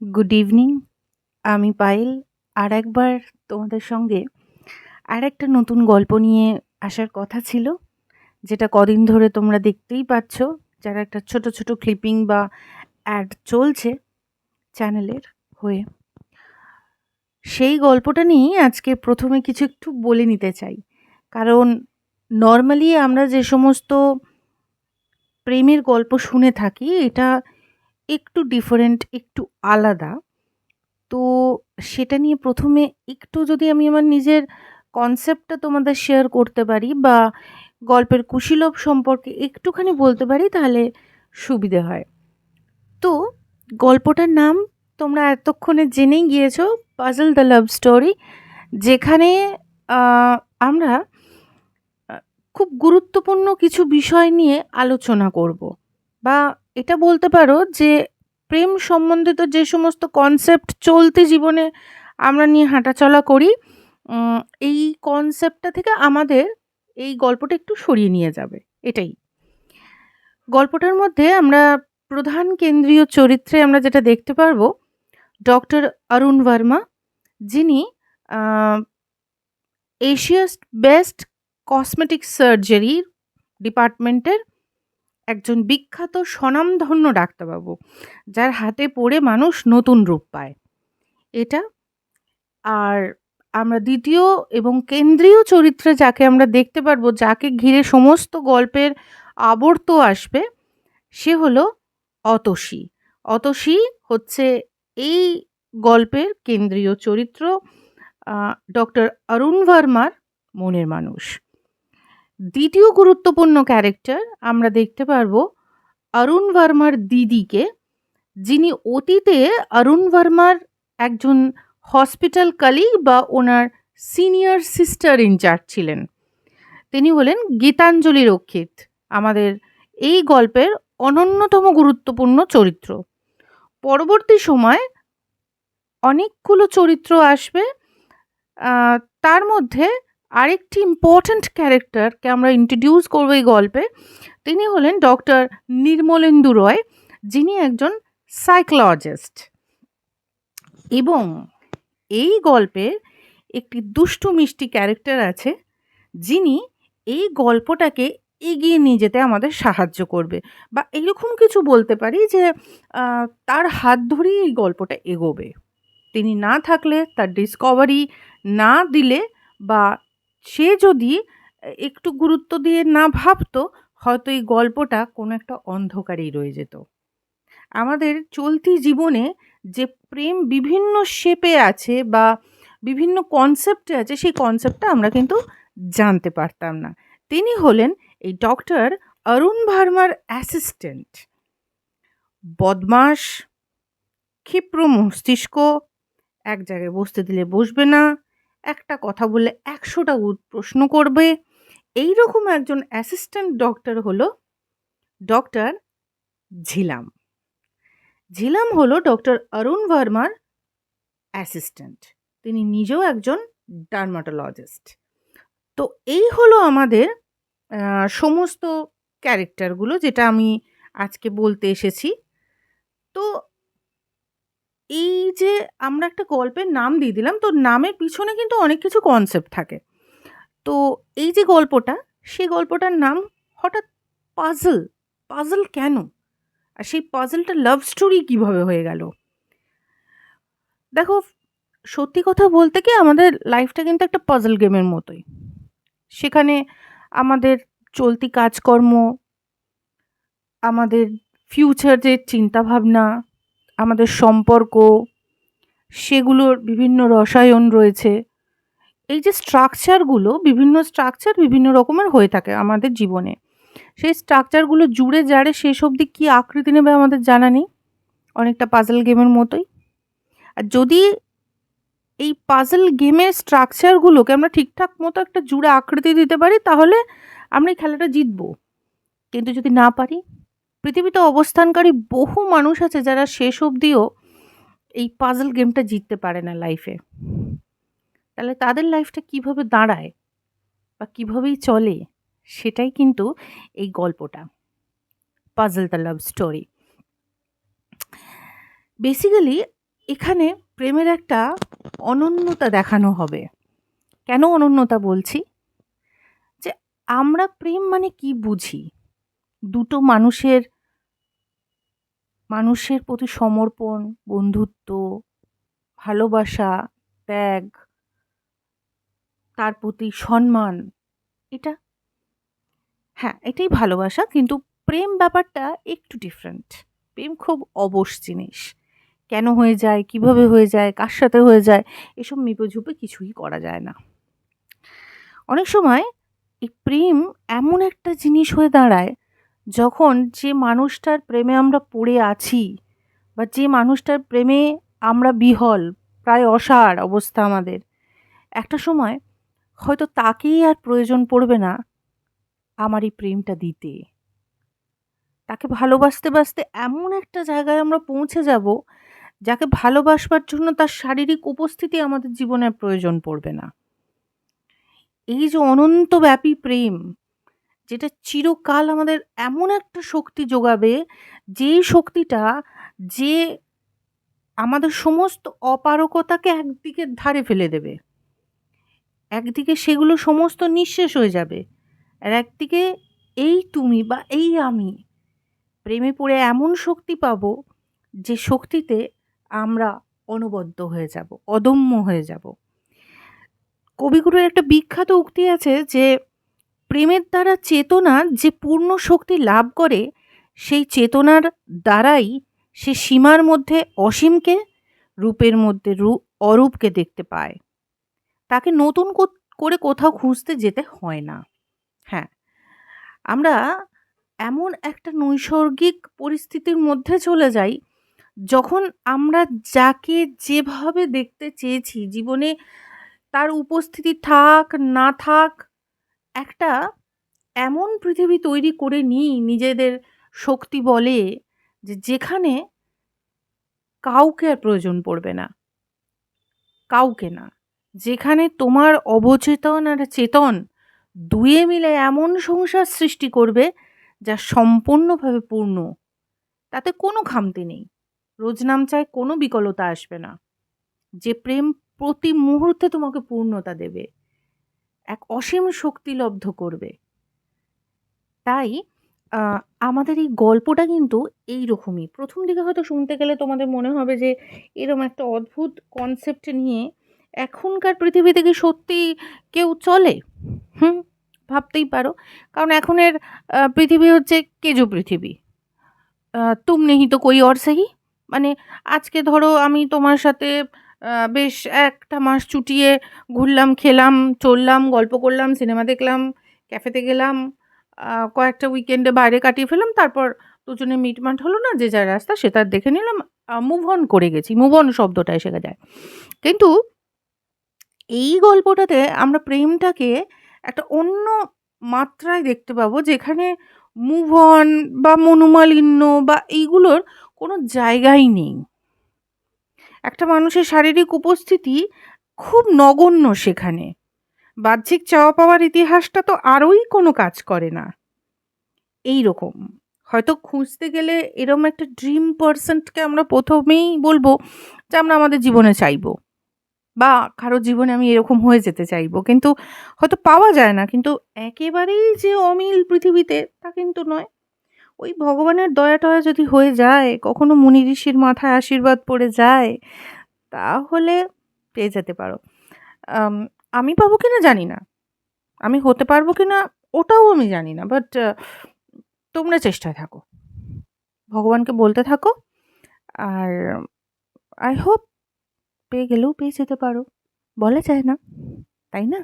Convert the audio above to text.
Good evening. আমি পায়েল। আরেকবার তোমাদের সঙ্গে আরেকটা নতুন গল্প নিয়ে আসার কথা ছিল, যেটা কদিন ধরে তোমরা দেখতেই পাচ্ছ, যারা একটা ছোট ছোট ক্লিপিং বা অ্যাড চলছে চ্যানেলের হয়ে। সেই গল্পটা নিয়েই আজকে প্রথমে কিছু একটু বলে নিতে চাই। কারণ নর্মালি আমরা যে সমস্ত প্রেমের গল্প শুনে থাকি, এটা একটু ডিফারেন্ট, একটু আলাদা। তো সেটা নিয়ে প্রথমে একটু যদি আমি আমার নিজের কনসেপ্টটা তোমাদের শেয়ার করতে পারি, বা গল্পের কুশীলব সম্পর্কে একটুখানি বলতে পারি, তাহলে সুবিধে হয়। তো গল্পটার নাম তোমরা এতক্ষণে জেনেই গিয়েছো, পাজল দ্য লাভ স্টোরি। যেখানে আহ, আমরা আহ, খুব গুরুত্বপূর্ণ কিছু বিষয় নিয়ে আলোচনা করব, বা এটা বলতে পারো যে প্রেম সম্বন্ধিত যে সমস্ত কনসেপ্ট চলতি জীবনে আমরা নিয়ে হাঁটাচলা করি, উম, এই কনসেপ্টটা থেকে আমাদের এই গল্পটা একটু সরিয়ে নিয়ে যাবে, এটাই। গল্পটার মধ্যে আমরা প্রধান কেন্দ্রীয় চরিত্রে আমরা যেটা দেখতে পারবো, ডক্টর অরুণ ভার্মা, যিনি এশিয়াস বেস্ট কসমেটিক সার্জারি ডিপার্টমেন্টের একজন বিখ্যাত স্বনামধন্য ডাক্তারবাবু, যার হাতে পড়ে মানুষ নতুন রূপ পায়, এটা। আর আমরা দ্বিতীয় এবং কেন্দ্রীয় চরিত্রে যাকে আমরা দেখতে পারবো, যাকে ঘিরে সমস্ত গল্পের আবর্ত আসবে, সে হলো অতসী। অতসী হচ্ছে এই গল্পের কেন্দ্রীয় চরিত্র, ডক্টর অরুণ ভার্মার মনের মানুষ। দ্বিতীয় গুরুত্বপূর্ণ ক্যারেক্টার আমরা দেখতে পারবো অরুণ ভার্মার দিদিকে, যিনি অতীতে অরুণ ভার্মার একজন হসপিটাল কালিগ বা ওনার সিনিয়র সিস্টার ইনচার্জ ছিলেন। তিনি হলেন গীতাঞ্জলি রক্ষিত, আমাদের এই গল্পের অনন্যতম গুরুত্বপূর্ণ চরিত্র। পরবর্তী সময় অনেকগুলো চরিত্র আসবে, আহ, তার মধ্যে আরেকটি ইম্পর্ট্যান্ট ক্যারেক্টারকে আমরা ইন্ট্রোডিউস করবো এই গল্পে। তিনি হলেন ডক্টর নির্মলেন্দু রয়, যিনি একজন সাইকোলজিস্ট। এবং এই গল্পের একটি দুষ্টু মিষ্টি ক্যারেক্টার আছে, যিনি এই গল্পটাকে এগিয়ে নিয়ে যেতে আমাদের সাহায্য করবে, বা এরকম কিছু বলতে পারি যে তার হাত ধরেই এই গল্পটা এগোবে। তিনি না থাকলে, তার ডিসকভারি না দিলে, বা সে যদি একটু গুরুত্ব দিয়ে না ভাবতো, হয়তো এই গল্পটা কোনো একটা অন্ধকারেই রয়ে যেত। আমাদের চলতি জীবনে যে প্রেম বিভিন্ন শেপে আছে বা বিভিন্ন কনসেপ্টে আছে, সেই কনসেপ্টটা আমরা কিন্তু জানতে পারতাম না। তিনি হলেন এই ডক্টর অরুণ ভার্মার অ্যাসিস্ট্যান্ট। বদমাস, ক্ষিপ্র মস্তিষ্ক, এক জায়গায় বসতে দিলে বসবে না, একটা কথা বললে ১০০টা প্রশ্ন করবে, এই রকম একজন অ্যাসিস্ট্যান্ট ডক্টর হলো ডক্টর ঝিলাম। ঝিলাম হলো ডক্টর অরুণ ভার্মার অ্যাসিস্ট্যান্ট। তিনি নিজেও একজন ডার্মাটোলজিস্ট। তো এই হলো আমাদের সমস্ত ক্যারেক্টারগুলো, যেটা আমি আজকে বলতে এসেছি। তো এই যে আমরা একটা গল্পের নাম দিয়ে দিলাম, তো নামের পিছনে কিন্তু অনেক কিছু কনসেপ্ট থাকে। তো এই যে গল্পটা, সেই গল্পটার নাম হঠাৎ পাজল। পাজল কেন? আর সেই পাজলটা লাভ স্টোরি কিভাবে হয়ে গেল? দেখো, সত্যি কথা বলতে কি, আমাদের লাইফটা কিন্তু একটা পাজল গেমের মতোই। সেখানে আমাদের চলতি কাজকর্ম, আমাদের ফিউচারের চিন্তাভাবনা, আমাদের সম্পর্ক, সেগুলোর বিভিন্ন রসায়ন রয়েছে। এই যে স্ট্রাকচারগুলো, বিভিন্ন স্ট্রাকচার বিভিন্ন রকমের হয়ে থাকে আমাদের জীবনে। সেই স্ট্রাকচারগুলো জুড়ে জাড়ে শেষ অবধি কী আকৃতি নেবে আমাদের জানা নেই, অনেকটা পাজল গেমের মতোই। আর যদি এই পাজল গেমের স্ট্রাকচারগুলোকে আমরা ঠিকঠাক মতো একটা জুড়ে আকৃতি দিতে পারি, তাহলে আমরা এই খেলাটা জিতবো। কিন্তু যদি না পারি, পৃথিবীতে অবস্থানকারী বহু মানুষ আছে যারা শেষ অবধিও এই পাজল গেমটা জিততে পারে না লাইফে। তাহলে তাদের লাইফটা কিভাবে দাঁড়ায় বা কিভাবেই চলে, সেটাই কিন্তু এই গল্পটা, puzzle the love story. Basically এখানে প্রেমের একটা অনন্যতা দেখানো হবে। কেন অনন্যতা বলছি? যে আমরা প্রেম মানে কি বুঝি? দুটো মানুষের প্রতি সমর্পণ, বন্ধুত্ব, ভালোবাসা, ত্যাগ, তার প্রতি সম্মান, এটা হ্যাঁ, এটাই ভালোবাসা। কিন্তু প্রেম ব্যাপারটা একটু ডিফারেন্ট। প্রেম খুব অবশ জিনিস। কেন হয়ে যায়, কিভাবে হয়ে যায়, কার সাথে হয়ে যায়, এসব মেপে-ঝুপে কিছুই করা যায় না। অনেক সময় এই প্রেম এমন একটা জিনিস হয়ে দাঁড়ায়, যখন যে মানুষটার প্রেমে আমরা পড়ে আছি বা যে মানুষটার প্রেমে আমরা বিহ্বল, প্রায় অসাড় অবস্থা আমাদের, একটা সময় হয়তো তাকেই আর প্রয়োজন পড়বে না আমার এই প্রেমটা দিতে। তাকে ভালোবাসতে বাসতে এমন একটা জায়গায় আমরা পৌঁছে যাব, যাকে ভালোবাসবার জন্য তার শারীরিক উপস্থিতি আমাদের জীবনে আর প্রয়োজন পড়বে না। এই যে অনন্তব্যাপী প্রেম, যেটা চিরকাল আমাদের এমন একটা শক্তি যোগাবে, যেই শক্তিটা যে আমাদের সমস্ত অপারগতাকে একদিকে ধারে ফেলে দেবে। একদিকে সেগুলো সমস্ত নিঃশেষ হয়ে যাবে। আর একদিকে এই তুমি বা এই আমি প্রেমে পড়ে এমন শক্তি পাবো, যে শক্তিতে আমরা অনবদ্য হয়ে যাব, অদম্য হয়ে যাব। কবিগুরুর একটা বিখ্যাত উক্তি আছে যে, প্রেমের দ্বারা চেতনা যে পূর্ণ শক্তি লাভ করে, সেই চেতনার দ্বারাই সে সীমার মধ্যে অসীমকে, রূপের মধ্যে অরূপকে দেখতে পায়। তাকে নতুন করে কোথাও খুঁজতে যেতে হয় না। হ্যাঁ, আমরা এমন একটা নৈসর্গিক পরিস্থিতির মধ্যে চলে যাই, যখন আমরা যাকে যেভাবে দেখতে চেয়েছি জীবনে, তার উপস্থিতি থাক না থাক, একটা এমন পৃথিবী তৈরি করে নিই নিজেদের শক্তি বলে, যে যেখানে কাউকে আর প্রয়োজন পড়বে না, কাউকে না। যেখানে তোমার অবচেতন আর চেতন দুয়ে মিলে এমন সংসার সৃষ্টি করবে, যা সম্পূর্ণভাবে পূর্ণ। তাতে কোনো খামতি নেই, রোজনামচায় কোনো বিকলতা আসবে না। যে প্রেম প্রতি মুহূর্তে তোমাকে পূর্ণতা দেবে, এক অসীম শক্তি লব্ধ করবে। তাই আমাদের এই গল্পটা কিন্তু এই রকমই। প্রথম দিকে হয়তো শুনতে গেলে তোমাদের মনে হবে যে এরম একটা অদ্ভুত কনসেপ্ট নিয়ে এখনকার পৃথিবীতে কি সত্যি কেউ চলে? হুম, ভাবতেই পারো। কারণ এখনের পৃথিবী হচ্ছে কেজো পৃথিবী। তুম নেহি তো কোই অর সহি। মানে আজকে ধরো আমি তোমার সাথে বেশ একটা মাস চুটিয়ে ঘুরলাম, খেলাম, চললাম, গল্প করলাম, সিনেমা দেখলাম, ক্যাফেতে গেলাম, কয়েকটা উইকেন্ডে বাইরে কাটিয়ে ফেললাম। তারপর দুজনে মিটমাট হলো না, যে যার রাস্তা সে তার দেখে নিলাম, মুভ অন করে গেছি। মুভ অন শব্দটা এসে যায়। কিন্তু এই গল্পটাতে আমরা প্রেমটাকে একটা অন্য মাত্রায় দেখতে পাবো, যেখানে মুভ অন বা মনোমালিন্য বা এইগুলোর কোনো জায়গাই নেই। একটা মানুষের শারীরিক উপস্থিতি খুব নগণ্য সেখানে। বাহ্যিক চাওয়া পাওয়ার ইতিহাসটা তো আরোই কোনো কাজ করে না। এই রকম হয়তো খুঁজতে গেলে এরম একটা ড্রিম পারসনকে আমরা প্রথমেই বলবো যে আমরা আমাদের জীবনে চাইবো, বা কারো জীবনে আমি এরকম হয়ে যেতে চাইবো, কিন্তু হয়তো পাওয়া যায় না। কিন্তু একেবারেই যে অমিল পৃথিবীতে, তা কিন্তু নয়। ওই ভগবানের দয়া টয়া যদি হয়ে যায়, কখনো মুনি ঋষির মাথায় আশীর্বাদ পড়ে যায়, তাহলে পেয়ে যেতে পারো। আম, আমি পাবো কিনা জানি না, আমি হতে পারবো কিনা ওটাও আমি জানি না, বাট তোমরা চেষ্টায় থাকো, ভগবানকে বলতে থাকো, আর আই হোপ পেয়ে গেলেও পেয়ে যেতে পারো। বলা যায় না, তাই না?